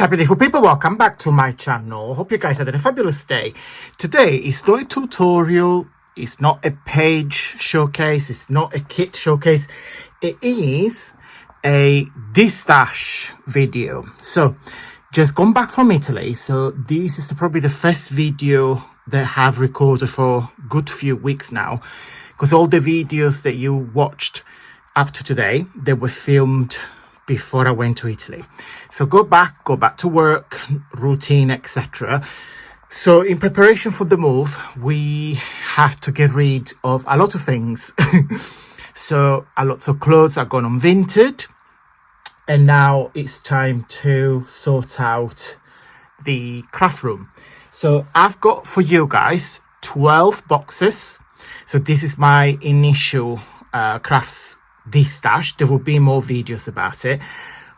Ciao beautiful people, welcome back to my channel. Hope you guys had a fabulous day. Today is not a tutorial, it's not a page showcase, it's not a kit showcase. It is a Destash video. So just gone back from Italy, so this is probably the first video that I have recorded for a good few weeks now, because all the videos that you watched up to today, they were filmed before I went to Italy. So go back to work, routine, etc. So in preparation for the move, we have to get rid of a lot of things. So a lot of clothes are gone on Vinted, and now it's time to sort out the craft room. So I've got for you guys 12 boxes. So this is my initial crafts Destash. There will be more videos about it.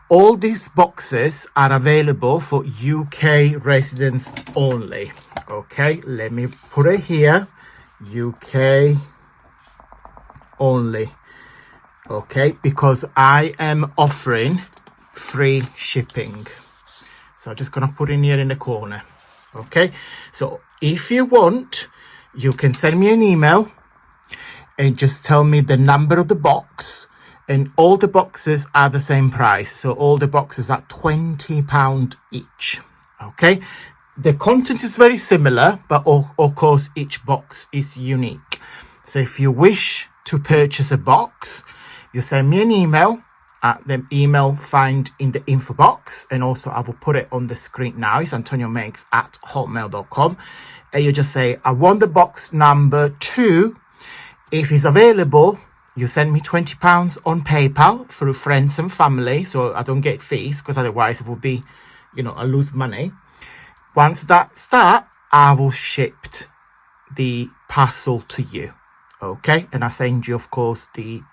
All these boxes are available for UK residents only. Okay, let me put it here. UK only. Okay, because I am offering free shipping. So I'm just gonna put in here in the corner. Okay, so if you want, you can send me an email and just tell me the number of the box, and all the boxes are the same price. So all the boxes are £20 each. Okay, the content is very similar, but of course each box is unique. So if you wish to purchase a box, you send me an email at the email find in the info box, and also I will put it on the screen now. It's antoniomegs@hotmail.com, and you just say, I want the box number 2. If it's available, you send me £20 on PayPal through friends and family, so I don't get fees, because otherwise it will be, I lose money. Once that's that, I will ship the parcel to you. Okay, and I send you, of course, the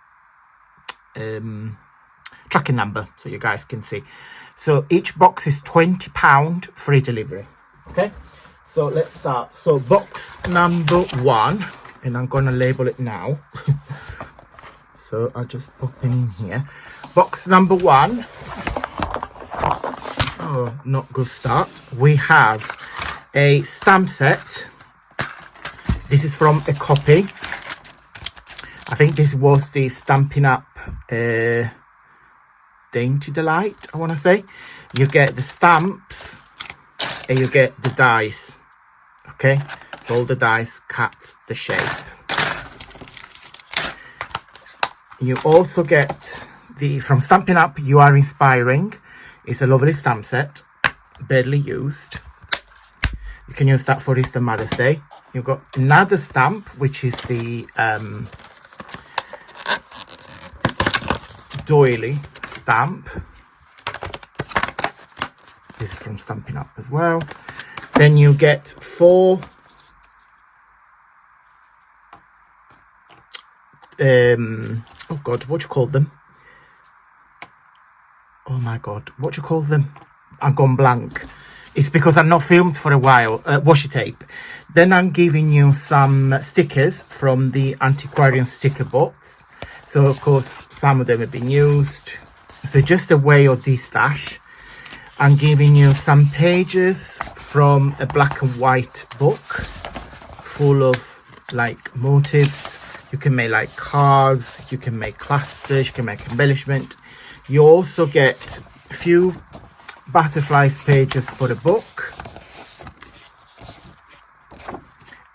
tracking number so you guys can see. So each box is £20 free delivery. Okay, so let's start. So box number 1, and I'm gonna label it now. So I'll just pop it in here. Box number 1. Oh, not good start. We have a stamp set. This is from a copy. I think this was the Stampin' Up Dainty Delight, I want to say. You get the stamps and you get the dies. Okay, so all the dies cut the shape. You also get from Stampin' Up You Are Inspiring. It's a lovely stamp set, barely used. You can use that for Easter, Mother's Day. You've got another stamp, which is the doily stamp. This is from Stampin' Up as well. Then you get 4 oh god, what do you call them? Oh my god, what do you call them? I've gone blank. It's because I'm not filmed for a while. Washi tape. Then I'm giving you some stickers from the antiquarian sticker box. So of course some of them have been used. So just a way of Destash. I'm giving you some pages from a black and white book full of like motifs. You can make like cards, you can make clusters, you can make embellishment. You also get a few butterflies pages for the book.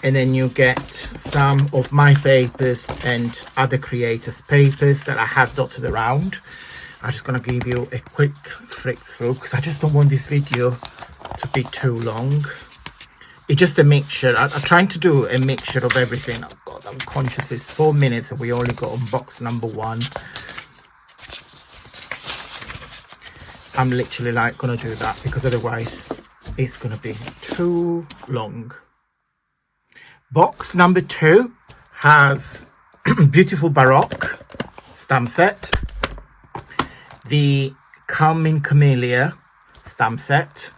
And then you get some of my papers and other creators' papers that I have dotted around. I'm just going to give you a quick flick through, because I just don't want this video to be too long. It's just a mixture. I'm trying to do a mixture of everything. Oh god, I'm conscious it's 4 minutes and we only got on box number 1. I'm literally like gonna do that, because otherwise it's gonna be too long. Box number 2 has beautiful Baroque stamp set, the Carmine Camellia stamp set.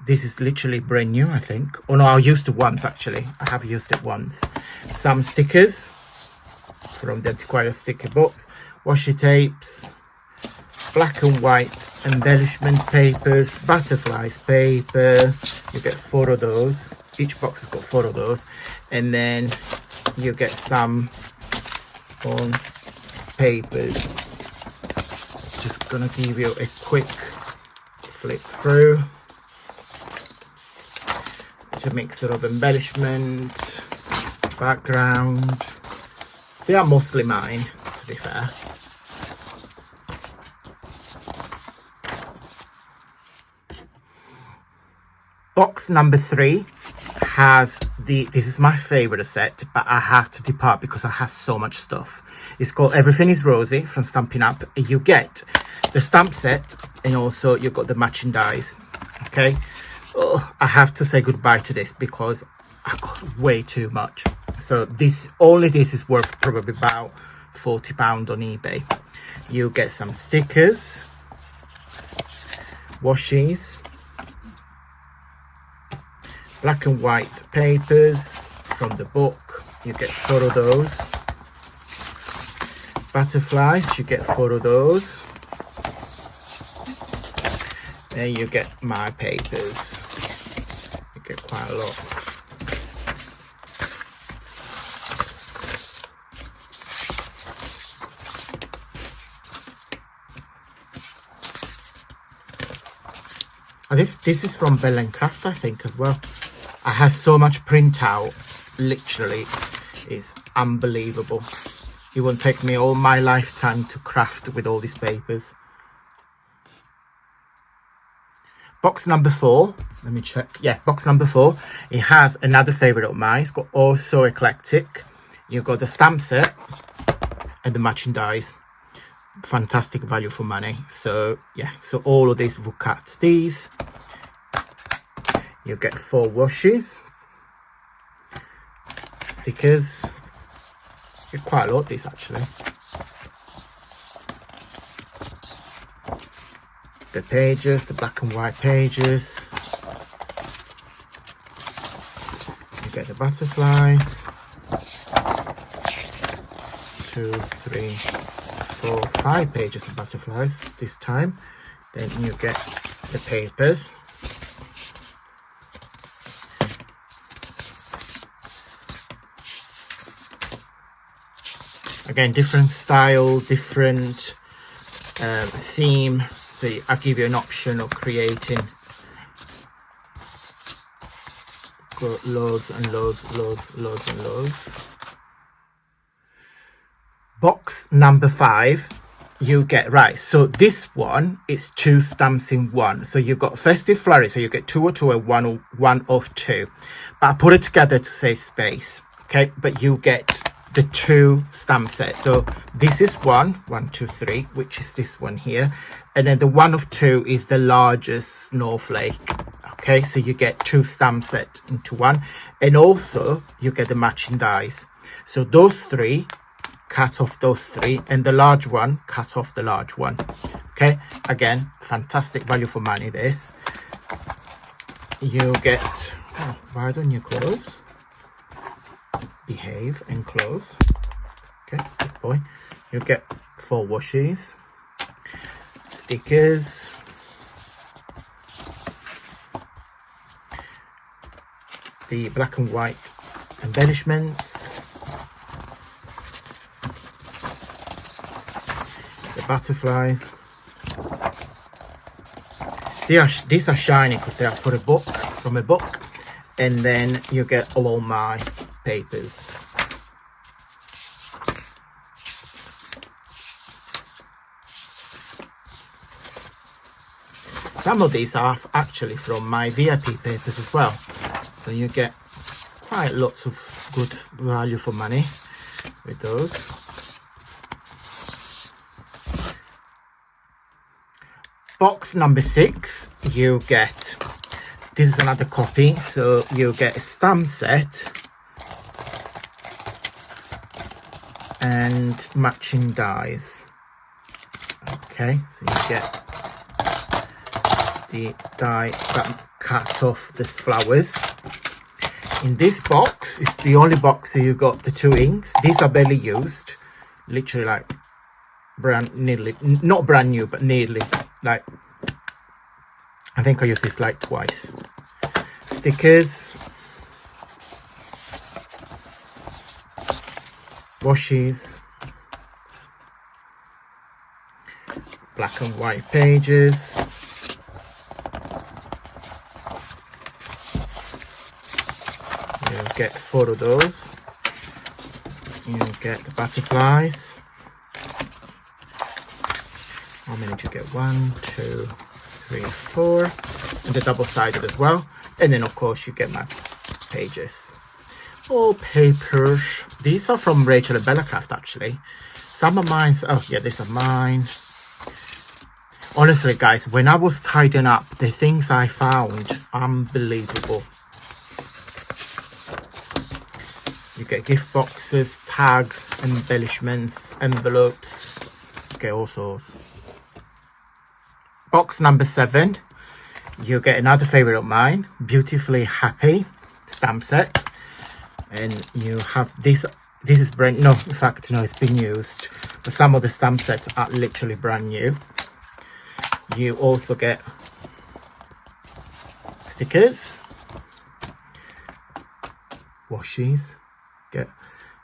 This is literally brand new, I think. Oh no, I used it once actually. I have used it once. Some stickers from the Antiquarian sticker box, washi tapes, black and white embellishment papers, butterflies paper. You get 4 of those. Each box has got 4 of those. And then you get some on papers. Just gonna give you a quick flip through. It's a mixture of embellishment, background. They are mostly mine, to be fair. Box number 3 has this is my favorite set, but I have to depart because I have so much stuff. It's called Everything is Rosy from Stampin' Up. You get the stamp set and also you've got the matching dies. Okay, I have to say goodbye to this because I got way too much. So this is worth probably about £40 on eBay. You get some stickers, washes, black and white papers from the book. You get 4 of those. Butterflies, you get 4 of those. Then you get my papers. You get quite a lot. And this is from Bell & Craft, I think, as well. I have so much printout, literally, it's unbelievable. It won't take me all my lifetime to craft with all these papers. Box number 4, let me check. Yeah, box number 4. It has another favourite of mine. It's got also eclectic. You've got the stamp set and the matching dies. Fantastic value for money. So yeah, so all of these will cut these. You get 4 washes, stickers. You get quite a lot of these actually. The pages, the black and white pages. You get the butterflies. 2, 3, 4, 5 pages of butterflies this time. Then you get the papers. Again, different style, different theme. So I give you an option of creating loads and loads and loads. Box number 5, you get, right, so this one is 2 stamps in one. So you've got Festive Flurry, so you get 2 of 2 and one of 2. But I put it together to save space, okay? But you get the 2 stamp sets. So this is 1, 2, 3, which is this one here. And then the 1 of 2 is the largest snowflake. Okay, so you get 2 stamp sets into one. And also you get the matching dies. So those 3, cut off those 3, and the large one, cut off the large one. Okay, again, fantastic value for money this. You get, oh, why don't you close? Behave and close. Okay, good boy. You get 4 washes, stickers, the black and white embellishments, the butterflies. These are shiny because they are for a book, from a book. And then you get all my papers. Some of these are actually from my VIP papers as well. So you get quite lots of good value for money with those. Box number 6, you get, this is another copy, so you get a stamp set and matching dies. Okay, so you get the die that cut off the flowers. In this box, it's the only box so you got the 2 inks. These are barely used, literally like nearly, not brand new, but nearly. Like, I think I used this like twice. Stickers, washes, black and white pages, you'll get 4 of those. You'll get the butterflies. How many do you get? 1, 2, 3, 4, and the double-sided as well. And then of course you get my pages. All papers. These are from Rachel and Bella Craft actually. Some of mine, oh yeah, these are mine. Honestly guys, when I was tidying up, the things I found, unbelievable. You get gift boxes, tags, embellishments, envelopes. You get all sorts. Box number 7, you get another favorite of mine, Beautifully Happy stamp set. And you have this is brand no, in fact no, it's been used, but some of the stamp sets are literally brand new. You also get stickers, washes, get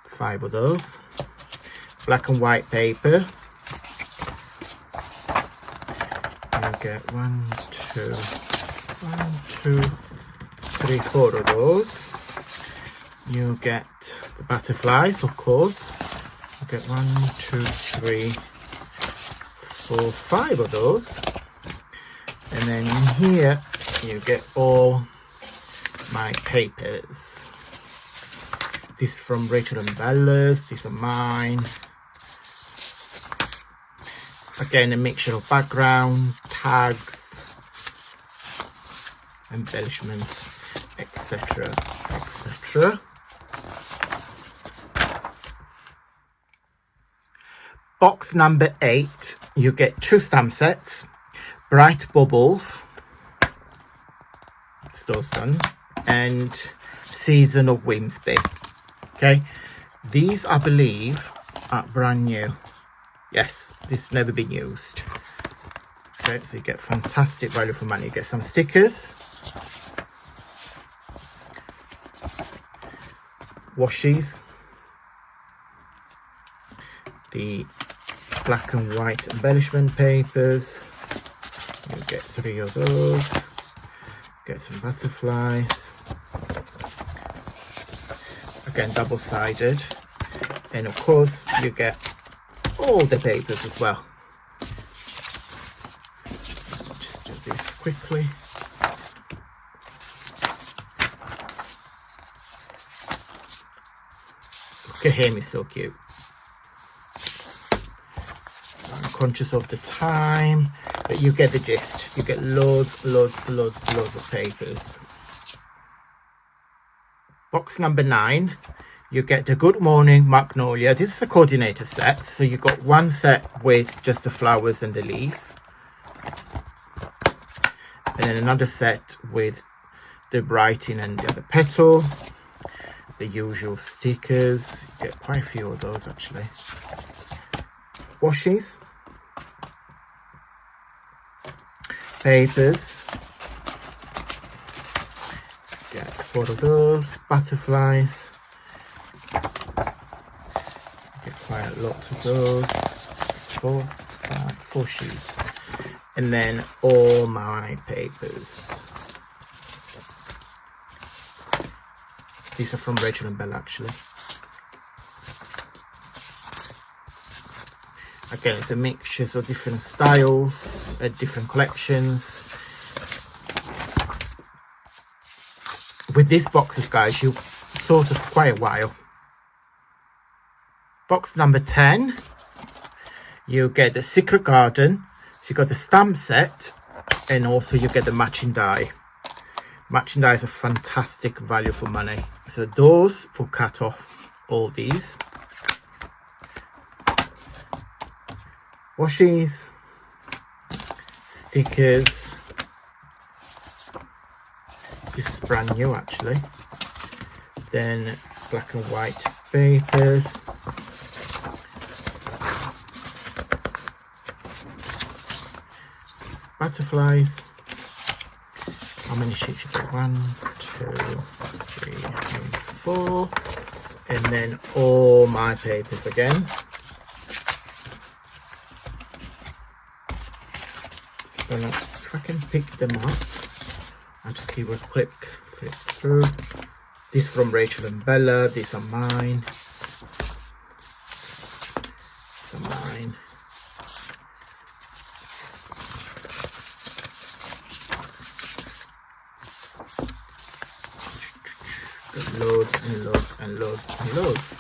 5 of those, black and white paper. You get 1, 2, 3, 4 of those. You get the butterflies, of course. You get 1, 2, 3, 4, 5 of those. And then in here you get all my papers. This is from Rachel and Bella's, these are mine. Again, a mixture of background, tags, embellishments, etc, etc. Box number 8, you get 2 stamp sets, Bright Bubbles, it's those ones, and Season of Whimsy. Okay, these I believe are brand new. Yes, this has never been used. Okay, so you get fantastic value for money. You get some stickers, washes, the black and white embellishment papers. You get 3 of those. Get some butterflies. Again, double-sided. And of course, you get all the papers as well. Just do this quickly. Look at him, he's so cute. I'm conscious of the time, but you get the gist. You get loads of papers. Box number 9, you get the Good Morning Magnolia. This is a coordinator set, so you got 1 set with just the flowers and the leaves, and then another set with the writing and the other petal, the usual stickers. You get quite a few of those actually. Washes, papers, get 4 of those, butterflies, get quite a lot of those, 4 sheets, and then all my papers. These are from Rachel and Bella actually. Again, it's a mixture of different styles, different collections. With these boxes, guys, you sort of quite a while. Box number 10, you get the Secret Garden. So you got the stamp set, and also you get the matching die. Matching die is a fantastic value for money. So those will cut off all these. Washes, stickers. This is brand new actually. Then black and white papers. butterflies. How many sheets you get? 1, 2, 3, and 4. And then all my papers again. So if I can pick them up, I'll just give a quick flip through. This from Rachel and Bella. These are mine. These are mine. Got loads and loads and loads and loads.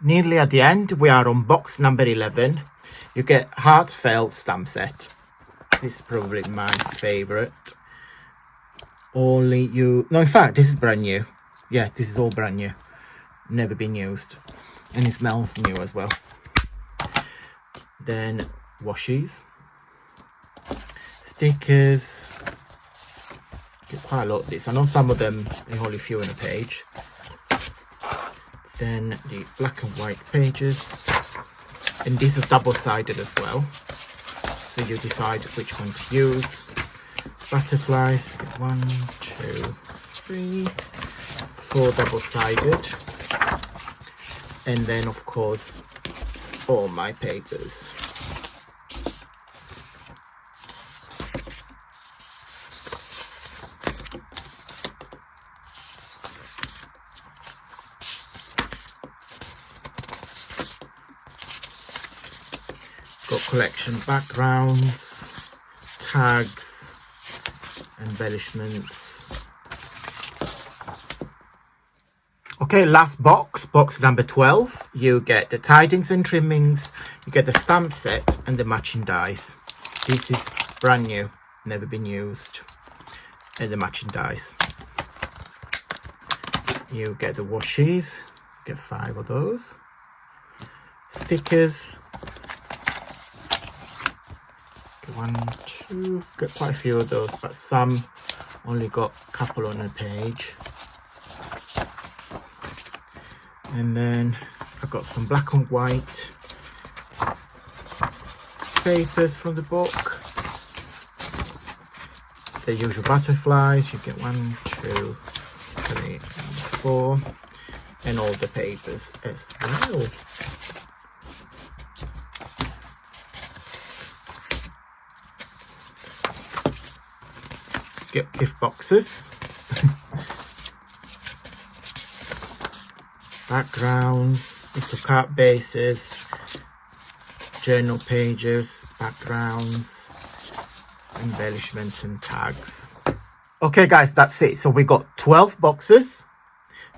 Nearly at the end, we are on box number 11. You get Heartfelt stamp set. This is probably my favorite. Only you. No, in fact, this is brand new. Yeah, this is all brand new. Never been used. And it smells new as well. Then washies. Stickers. Get quite a lot of this. I know some of them, there are only a few on a page. Then the black and white pages. And this is double-sided as well. So you decide which one to use. Butterflies. 1, 2, 3, 4 double-sided. And then, of course, all my papers. Got collection backgrounds, tags, embellishments. Okay, last box, box number 12. You get the tidings and trimmings, you get the stamp set and the matching dies. This is brand new, never been used. And the matching dies. You get the washies, get 5 of those. Stickers. 1, 2, got quite a few of those, but some only got a couple on a page. And then I've got some black and white papers from the book. The usual butterflies, you get 1, 2, 3, and 4, and all the papers as well. Get gift boxes, backgrounds, little card bases, journal pages, backgrounds, embellishments and tags. Okay guys, that's it. So we got 12 boxes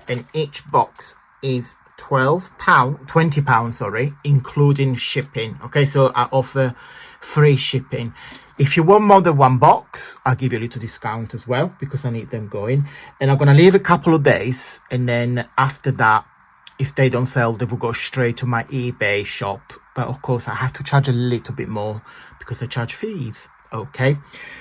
and each box is £20, sorry, including shipping. Okay, so I offer free shipping. If you want more than one box, I'll give you a little discount as well because I need them going. And I'm gonna leave a couple of days, and then after that, if they don't sell, they will go straight to my eBay shop. But of course, I have to charge a little bit more because I charge fees. Okay,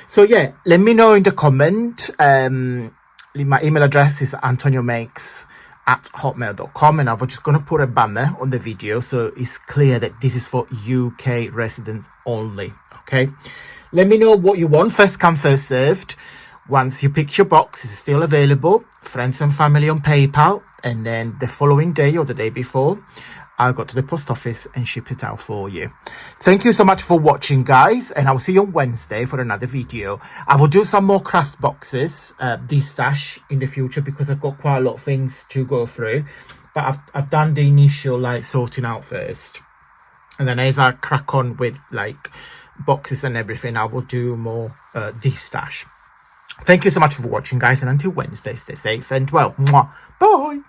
so yeah, let me know in the comment. My email address is antoniomakes@hotmail.com, and I'm just going to put a banner on the video so it's clear that this is for UK residents only. Okay, let me know what you want. First come, first served. Once you pick your box, it's still available. Friends and family on PayPal, and then the following day or the day before, I'll go to the post office and ship it out for you. Thank you so much for watching, guys, and I'll see you on Wednesday for another video. I will do some more craft boxes, Destash, in the future because I've got quite a lot of things to go through. But I've done the initial like sorting out first, and then as I crack on with like boxes and everything, I will do more Destash. Thank you so much for watching, guys, and until Wednesday, stay safe and well. Mwah. Bye.